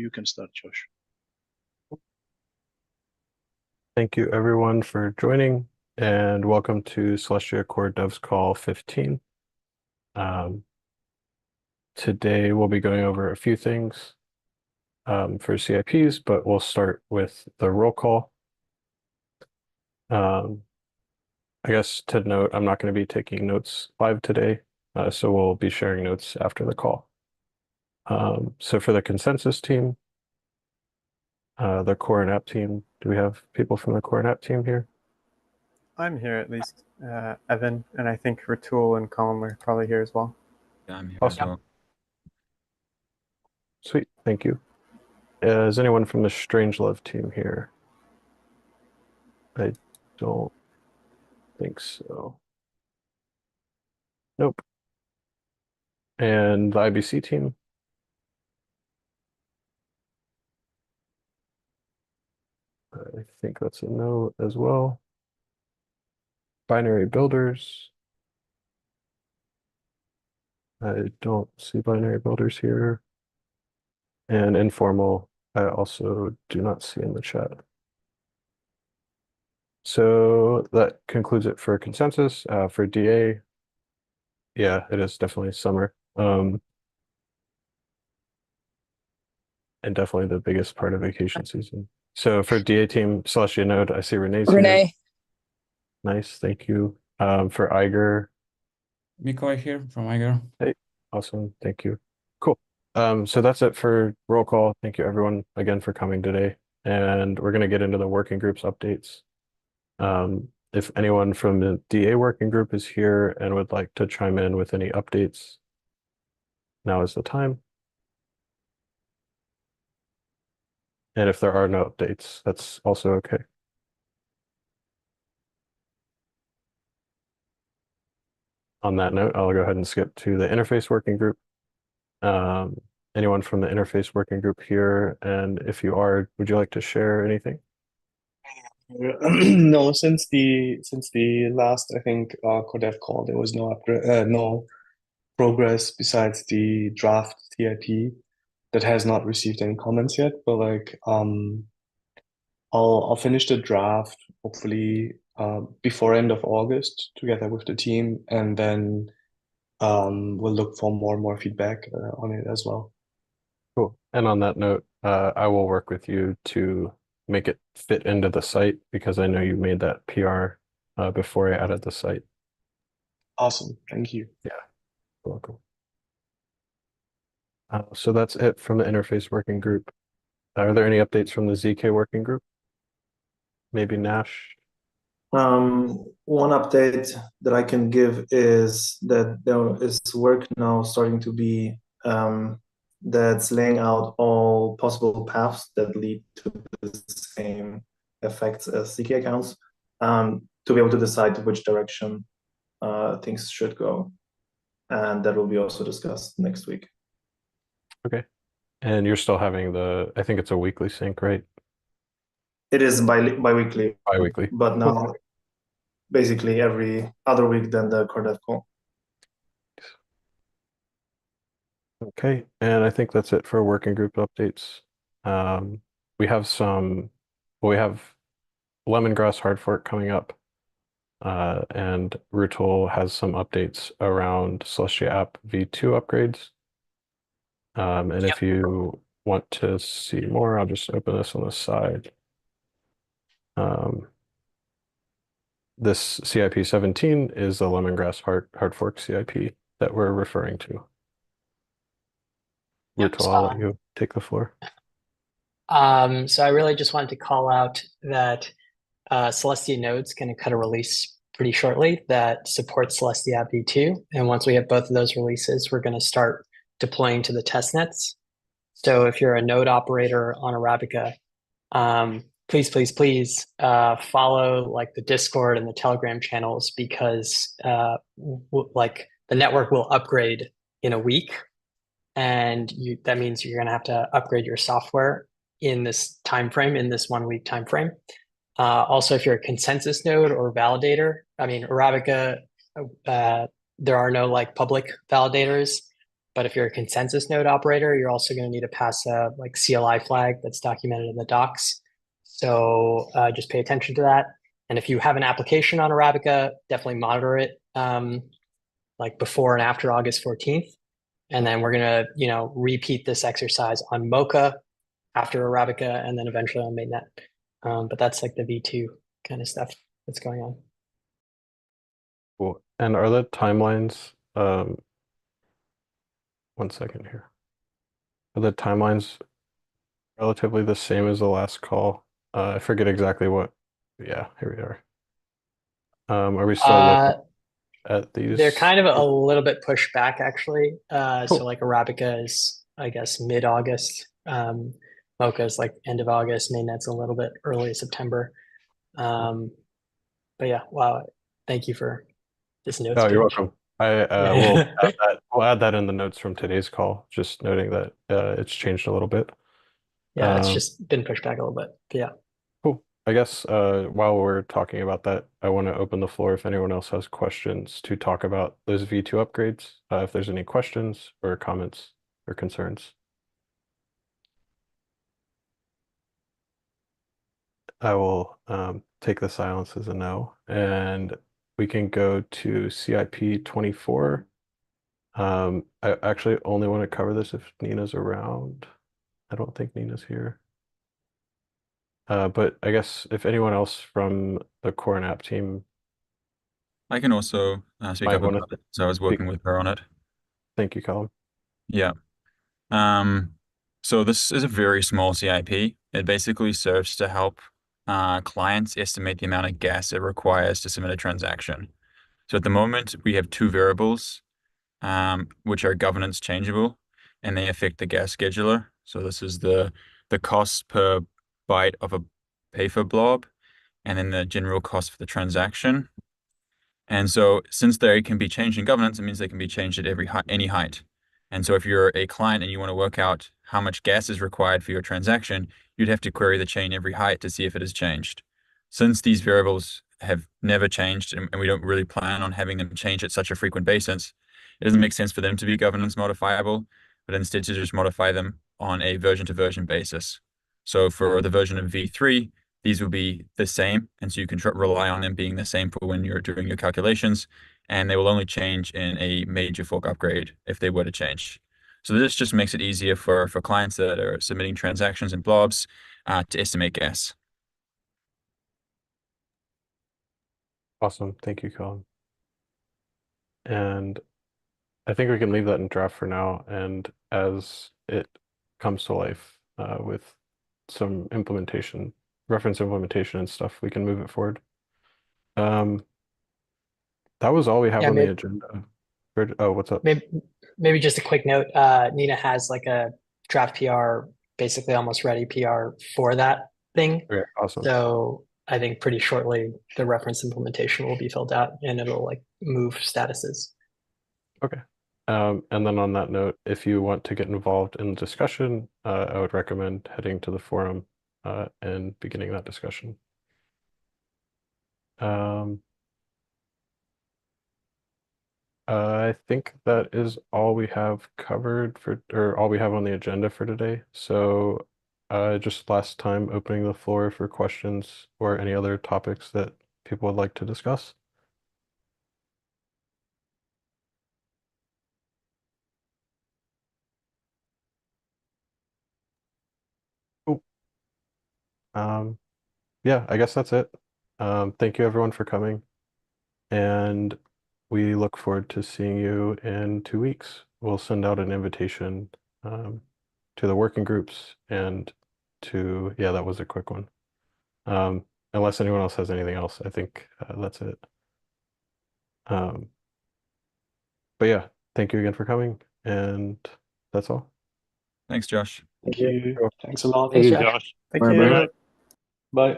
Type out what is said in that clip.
you can start, Josh. Thank you everyone for joining and welcome to Celestia Core Devs Call 15. Today we'll be going over a few things for CIPs, but we'll start with the roll call. I guess to note, I'm not going to be taking notes live today, so we'll be sharing notes after the call. So for the consensus team, the core and app team, do we have people from the core and app team here? I'm here at least, Evan, and I think Ratul and Colin are probably here as well. Yeah, I'm here as Awesome. well. Sweet, thank you. Is anyone from the Strangelove team here? I don't think so. Nope. And the IBC team? I think that's a no as well. Binary builders. I don't see binary builders here. And informal, I also do not see in the chat. So that concludes it for consensus. For DA, yeah, it is definitely summer. And definitely the biggest part of vacation season. So for DA team, Celestia Node, I see Renee's here. Renee. Nice, thank you. For Iger. Miko here from Iger. Hey, awesome, thank you. Cool. So that's it for roll call. Thank you everyone again for coming today. And we're gonna get into the working groups updates. If anyone from the DA working group is here and would like to chime in with any updates, now is the time. And if there are no updates, that's also okay. On that note, I'll go ahead and skip to the interface working group. Anyone from the interface working group here? And if you are, would you like to share anything? No, since the last, I think, Codev call, there was no no progress besides the draft TIP that has not received any comments yet. But like, I'll finish the draft hopefully before end of August together with the team, and then we'll look for more and more feedback on it as well. Cool. And on that note, I will work with you to make it fit into the site because I know you made that PR before I added the site. Awesome. Thank you. Yeah, you're welcome. So that's it from the interface working group. Are there any updates from the ZK working group? Maybe Nash? One update that I can give is that there is work now starting to be that's laying out all possible paths that lead to the same effects as ZK accounts to be able to decide which direction things should go. And that will be also discussed next week. Okay. And you're still having the, I think it's a weekly sync, right? It is bi-weekly. Bi-weekly. But now basically every other week than the Cordev call. Okay, and I think that's it for working group updates. We have we have Lemongrass hard fork coming up, and Rutul has some updates around Celestia app v2 upgrades. And if you want to see more, I'll just open this on the side. This CIP 17 is the Lemongrass hard fork CIP that we're referring to. Rutul, I'll let you take the floor. So I really just wanted to call out that Celestia Node's going to cut a release pretty shortly that supports Celestia App v2. And once we have both of those releases, we're going to start deploying to the test nets. So if you're a node operator on Arabica, please follow like the Discord and the Telegram channels because like the network will upgrade in a week. And that means you're going to have to upgrade your software in this time frame, in this 1 week time frame. Also, if you're a consensus node or validator, I mean, Arabica, there are no like public validators. But if you're a consensus node operator, you're also going to need to pass a like CLI flag that's documented in the docs. So just pay attention to that. And if you have an application on Arabica, definitely monitor it like before and after August 14th. And then we're going to, repeat this exercise on Mocha after Arabica and then eventually on mainnet. But that's like the V2 kind of stuff that's going on. Cool. And are the timelines, one second here. Are the timelines relatively the same as the last call? I forget exactly what. Yeah, here we are. Are we still looking at these? They're kind of a little bit pushed back, actually. So Cool. like Arabica is, I guess, mid-August. Mocha is like end of August. Mainnet's a little bit early September. But yeah, wow. Thank you for this notes Oh, you're page. welcome. We'll add that in the notes from today's call, just noting that it's changed a little bit. Yeah, it's just been pushed back a little bit. But yeah. Cool. I guess while we're talking about that, I want to open the floor if anyone else has questions to talk about those V2 upgrades, if there's any questions or comments or concerns. I will take the silence as a no, and we can go to CIP 24. I actually only want to cover this if Nina's around. I don't think Nina's here. But I guess if anyone else from the core and app team I can also speak might up want about to it. So I was working with her on it. thank you, Colin. Yeah. So this is a very small CIP. It basically serves to help clients estimate the amount of gas it requires to submit a transaction. So at the moment, we have two variables, which are governance changeable, and they affect the gas scheduler. So this is the cost per byte of a paper blob, and then the general cost for the transaction. And so since they can be changed in governance, it means they can be changed at any height. And so if you're a client and you want to work out how much gas is required for your transaction, you'd have to query the chain every height to see if it has changed. Since these variables have never changed and we don't really plan on having them change at such a frequent basis, it doesn't make sense for them to be governance modifiable, but instead to just modify them on a version to version basis. So for the version of V3, these will be the same, and so you can rely on them being the same for when you're doing your calculations, and they will only change in a major fork upgrade if they were to change. So this just makes it easier for clients that are submitting transactions and blobs to estimate gas. Awesome. Thank you, Colin. And I think we can leave that in draft for now. And as it comes to life with some implementation, reference implementation and stuff, we can move it forward. That was all we have on the agenda. Oh, what's up? Maybe just a quick note. Nina has like a draft PR, basically almost ready PR for that thing. Okay, awesome. So I think pretty shortly the reference implementation will be filled out and it'll like move statuses. Okay. And then on that note, if you want to get involved in the discussion, I would recommend heading to the forum and beginning that discussion. I think that is all we have covered or all we have on the agenda for today. So just last time opening the floor for questions or any other topics that people would like to discuss. Oh, yeah, I guess that's it. Thank you everyone for coming, and we look forward to seeing you in 2 weeks. We'll send out an invitation to the working groups and yeah, that was a quick one. Unless anyone else has anything else, I think that's it. But yeah, thank you again for coming, and that's all. Thanks, Josh. Thank you. Thanks a lot. Thanks, Thank Josh. you. Bye. Thank you. Bye.